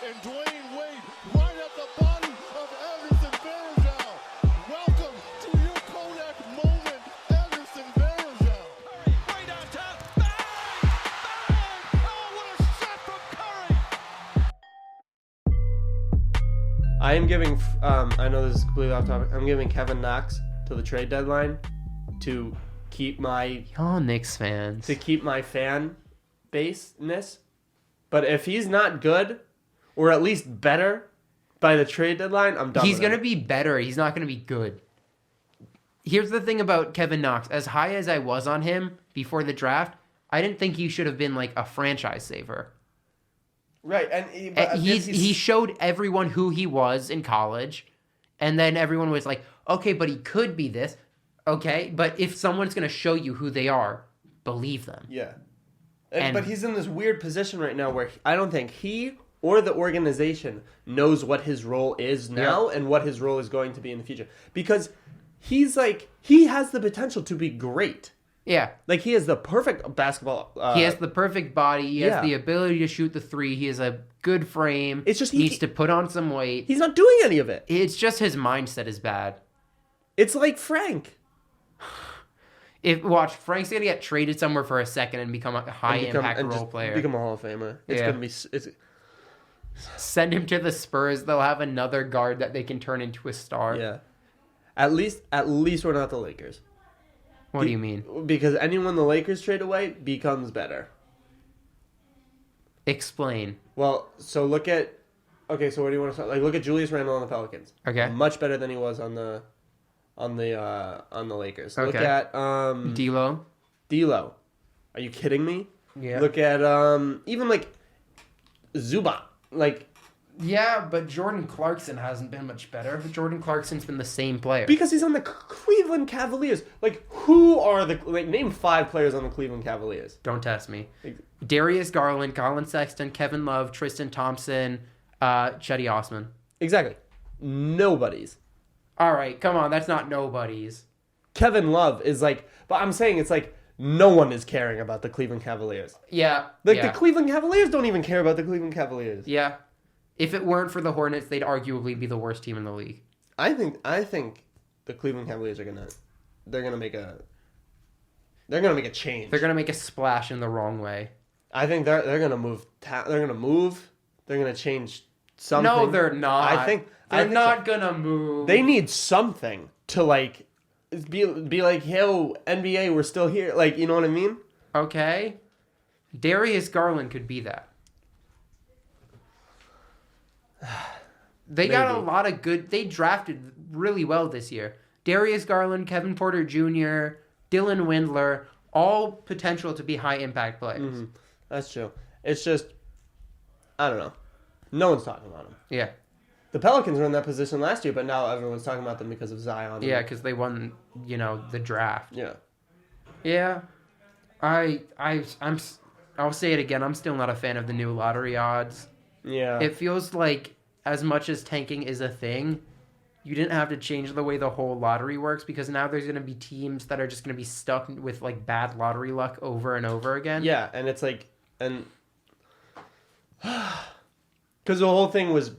and Dwayne Wade right at the body of Anderson Varejao. Welcome to your Kodak moment, Anderson Varejao. Curry, way downtown. Bang! Bang! Oh, what a shot from Curry! I am giving, I know this is completely off topic, I'm giving Kevin Knox to the trade deadline to keep my... Y'all Knicks fans. To keep my fan baseness. But if he's not good, or at least better, by the trade deadline, I'm done He's with going to him. be better. He's not going to be good. Here's the thing about Kevin Knox. As high as I was on him before the draft, I didn't think he should have been like a franchise saver. Right, and he showed everyone who he was in college, and then everyone was like, okay, but he could be this. Okay, but if someone's going to show you who they are, believe them. Yeah. And- But he's in this weird position right now where I don't think he or the organization knows what his role is now and what his role is going to be in the future. Because he's like, he has the potential to be great. Yeah. Like, he has the perfect basketball... He has the perfect body. He has yeah. the ability to shoot the three. He has a good frame. It's just he needs to put on some weight. He's not doing any of it. It's just his mindset is bad. It's like Frank. Watch, Frank's gonna get traded somewhere for a second and become a high impact role player. Become a Hall of Famer. It's gonna be. Send him to the Spurs. They'll have another guard that they can turn into a star. Yeah. At least we're not the Lakers. What do you mean? Because anyone the Lakers trade away becomes better. Explain. Well, so look at. Okay, so what do you want to start? Like, look at Julius Randle on the Pelicans. Okay. Much better than he was on the Lakers. Okay. Look at D'Lo. D'Lo. Are you kidding me? Yeah. Look at even like Zubac. Like, Yeah, but Jordan Clarkson hasn't been much better. Jordan Clarkson's been the same player. because he's on the Cleveland Cavaliers. Like, who are name 5 players on the Cleveland Cavaliers? Don't test me. Darius Garland, Colin Sexton, Kevin Love, Tristan Thompson, Chetty Osman. Exactly. Nobody's. All right, come on, that's not nobody's. Kevin Love is like, but I'm saying it's like no one is caring about the Cleveland Cavaliers. Yeah. Like, the Cleveland Cavaliers don't even care about the Cleveland Cavaliers. Yeah. If it weren't for the Hornets, they'd arguably be the worst team in the league. I think the Cleveland Cavaliers are they're gonna make a change. They're gonna make a splash in the wrong way. I think they're gonna move. They're gonna move. They're gonna change something. No, they're not. I think they're not gonna move. They need something to like be like, yo, NBA, we're still here. Like, you know what I mean? Okay. Darius Garland could be that. They got a lot of good. They drafted really well this year. Darius Garland, Kevin Porter Jr., Dylan Windler, all potential to be high impact players. Mm-hmm. That's true. It's just, I don't know. No one's talking about them. Yeah. The Pelicans were in that position last year, but now everyone's talking about them because of Zion. Yeah, because they won, the draft. Yeah. Yeah. I'll say it again. I'm still not a fan of the new lottery odds. Yeah. It feels like as much as tanking is a thing, you didn't have to change the way the whole lottery works, because now there's going to be teams that are just going to be stuck with like bad lottery luck over and over again. Yeah, and it's like, and because the whole thing was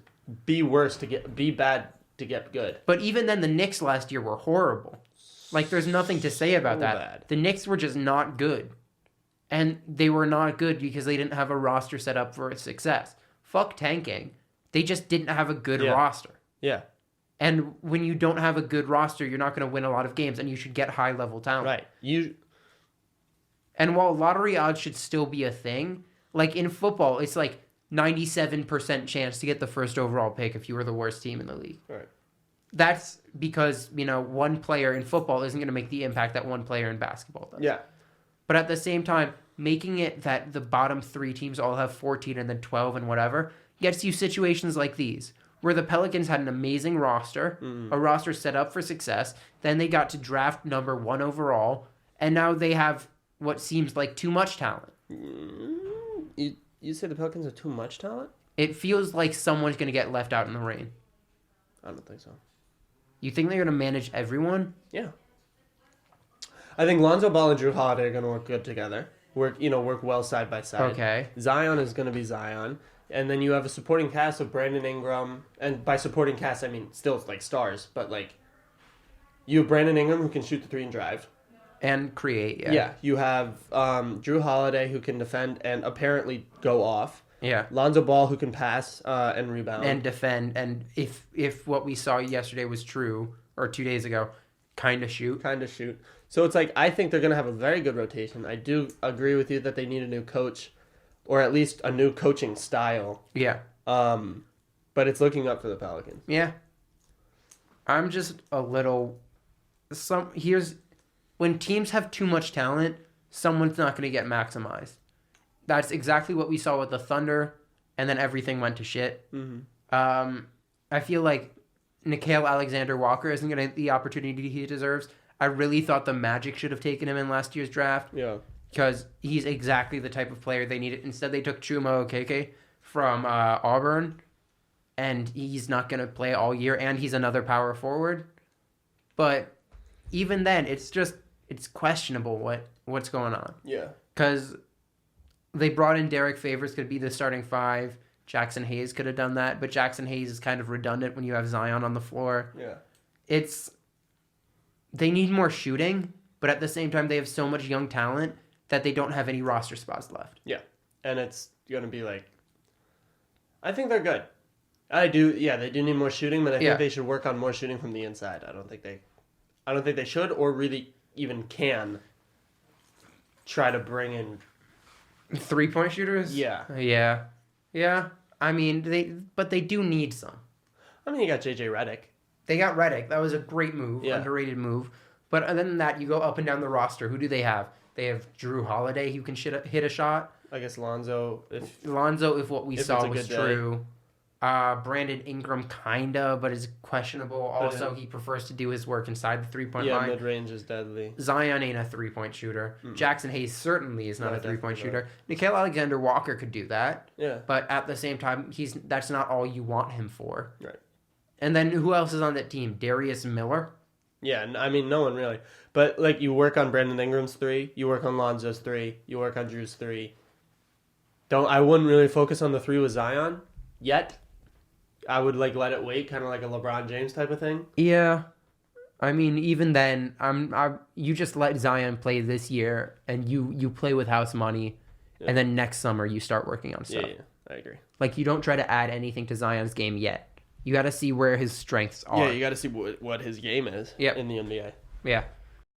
be bad to get good. But even then, the Knicks last year were horrible. Like, there's nothing to say about that. Bad. The Knicks were just not good. And they were not good because they didn't have a roster set up for success. Fuck tanking. They just didn't have a good roster. Yeah. And when you don't have a good roster, you're not going to win a lot of games, and you should get high-level talent. Right. And while lottery odds should still be a thing, like in football, it's like 97% chance to get the first overall pick if you were the worst team in the league. Right. That's because, one player in football isn't going to make the impact that one player in basketball does. Yeah. But at the same time, making it that the bottom 3 teams all have 14 and then 12 and whatever gets you situations like these, where the Pelicans had an amazing roster, a roster set up for success, then they got to draft number 1 overall, and now they have what seems like too much talent. You say the Pelicans have too much talent? It feels like someone's going to get left out in the rain. I don't think so. You think they're going to manage everyone? Yeah. I think Lonzo Ball and Drew Holiday are going to work good together. Work well side by side. Okay. Zion is going to be Zion. And then you have a supporting cast of Brandon Ingram, and by supporting cast I mean still like stars, but like you have Brandon Ingram who can shoot the 3 and drive. And create, yeah. Yeah, you have Drew Holiday who can defend and apparently go off. Yeah. Lonzo Ball who can pass and rebound. And defend. And if what we saw yesterday was true, or 2 days ago, kind of shoot. So it's like, I think they're going to have a very good rotation. I do agree with you that they need a new coach, or at least a new coaching style. Yeah. But it's looking up for the Pelicans. Yeah. I'm just a little... When teams have too much talent, someone's not going to get maximized. That's exactly what we saw with the Thunder, and then everything went to shit. Mm-hmm. I feel like Nickeil Alexander-Walker isn't going to get the opportunity he deserves. I really thought the Magic should have taken him in last year's draft. Yeah. Because he's exactly the type of player they needed. Instead, they took Chuma Okeke from Auburn, and he's not going to play all year, and he's another power forward. But even then, it's questionable what's going on. Yeah. Because they brought in Derek Favors, could be the starting 5. Jackson Hayes could have done that, but Jackson Hayes is kind of redundant when you have Zion on the floor. Yeah. They need more shooting, but at the same time, they have so much young talent that they don't have any roster spots left. Yeah. And it's going to be like, I think they're good. They do need more shooting, but I think they should work on more shooting from the inside. I don't think they should or really even can try to bring in 3-point shooters? Yeah. Yeah. I mean, they do need some. I mean, you got JJ Redick. They got Redick. That was a great move, underrated move. But other than that, you go up and down the roster. Who do they have? They have Drew Holiday who can hit a shot. I guess Lonzo, if what we saw was true. Brandon Ingram, kinda, but is questionable. Also, he prefers to do his work inside the 3-point line. Yeah, mid-range is deadly. Zion ain't a 3-point shooter. Jackson Hayes certainly is not a 3-point shooter. Nickeil Alexander-Walker could do that. Yeah. But at the same time, that's not all you want him for. Right. And then who else is on that team? Darius Miller? Yeah, I mean, no one really. But, like, you work on Brandon Ingram's 3, you work on Lonzo's 3, you work on Drew's 3. I wouldn't really focus on the 3 with Zion yet. I would let it wait, kind of like a LeBron James type of thing. Yeah, I mean, even then, you just let Zion play this year, and you play with house money, and then next summer you start working on stuff. Yeah, I agree. Like, you don't try to add anything to Zion's game yet. You got to see where his strengths are. Yeah, you got to see what his game is in the NBA. Yeah.